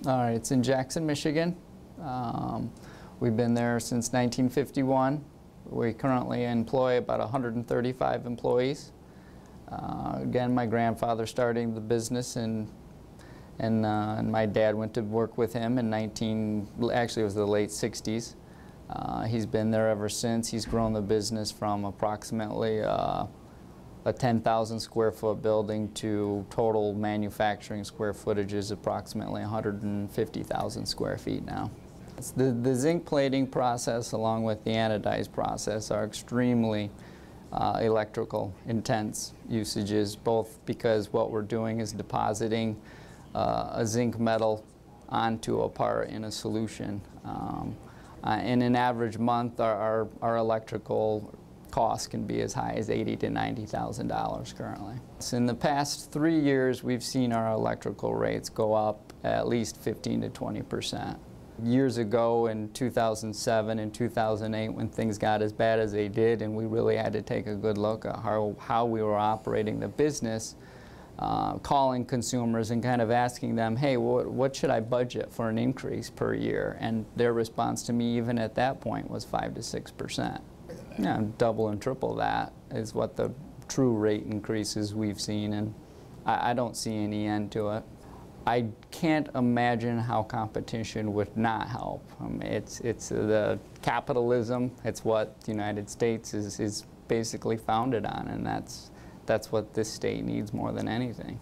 All right, it's in Jackson, Michigan. We've been there since 1951. We currently employ about 135 employees. Again, my grandfather starting the business, and my dad went to work with him in actually it was the late 60s. He's been there ever since. He's grown the business from approximately a 10,000 square foot building to total manufacturing square footage is approximately 150,000 square feet now. The zinc plating process along with the anodized process are extremely electrical intense usages, both because what we're doing is depositing a zinc metal onto a part in a solution. In an average month, our electrical costs can be as high as $80,000 to $90,000 currently. So in the past 3 years, we've seen our electrical rates go up at least 15% to 20%. Years ago in 2007 and 2008, when things got as bad as they did and we really had to take a good look at how we were operating the business, calling consumers and kind of asking them, hey, what should I budget for an increase per year? And their response to me even at that point was 5% to 6%. Yeah, double and triple that is what the true rate increases we've seen, and I don't see any end to it. I can't imagine how competition would not help. It's the capitalism. It's what the United States is basically founded on, and that's what this state needs more than anything.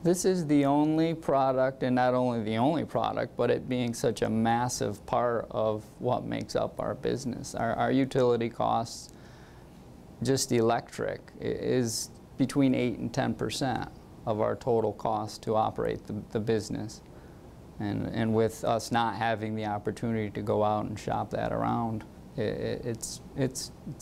This is the only product, and not only the only product, but it being such a massive part of what makes up our business. Our utility costs, just electric, is between 8% and 10% of our total cost to operate the business. And with us not having the opportunity to go out and shop that around, it's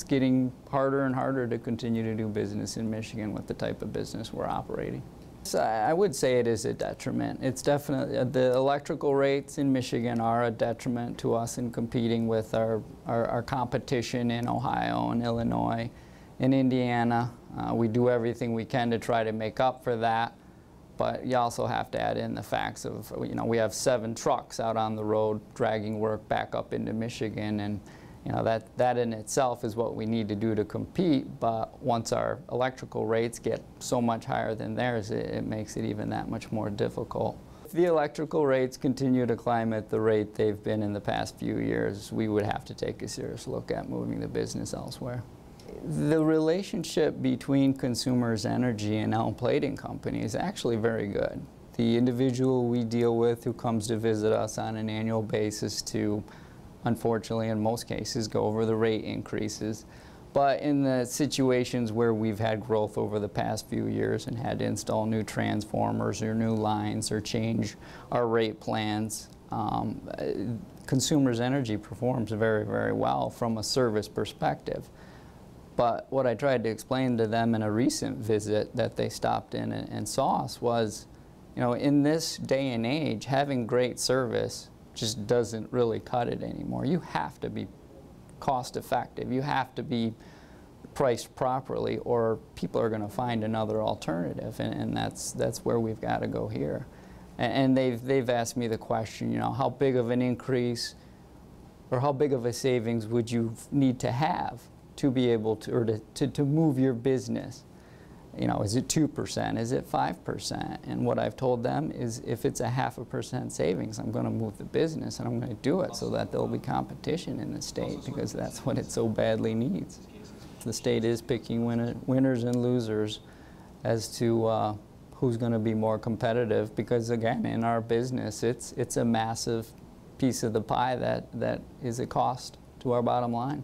getting harder and harder to continue to do business in Michigan with the type of business we're operating. So I would say it is a detriment. It's definitely, the electrical rates in Michigan are a detriment to us in competing with our competition in Ohio and Illinois and Indiana. We do everything we can to try to make up for that, but you also have to add in the facts of, we have 7 trucks out on the road dragging work back up into Michigan, and that in itself is what we need to do to compete. But once our electrical rates get so much higher than theirs, it makes it even that much more difficult. If the electrical rates continue to climb at the rate they've been in the past few years, we would have to take a serious look at moving the business elsewhere. The relationship between Consumers Energy and Elm Plating Company is actually very good. The individual we deal with who comes to visit us on an annual basis to, unfortunately in most cases, go over the rate increases. But in the situations where we've had growth over the past few years and had to install new transformers or new lines or change our rate plans, Consumers Energy performs very, very well from a service perspective. But what I tried to explain to them in a recent visit that they stopped in and saw us was, in this day and age, having great service just doesn't really cut it anymore. You have to be cost effective. You have to be priced properly, or people are going to find another alternative, and that's where we've got to go here. And they've asked me the question, how big of an increase or how big of a savings would you need to have to be able to, or to move your business? Is it 2%? Is it 5%? And what I've told them is, if it's a 0.5% savings, I'm going to move the business, and I'm going to do it so that there'll be competition in the state, because that's what it so badly needs. The state is picking winners and losers as to who's going to be more competitive, because again, in our business, it's a massive piece of the pie that is a cost to our bottom line.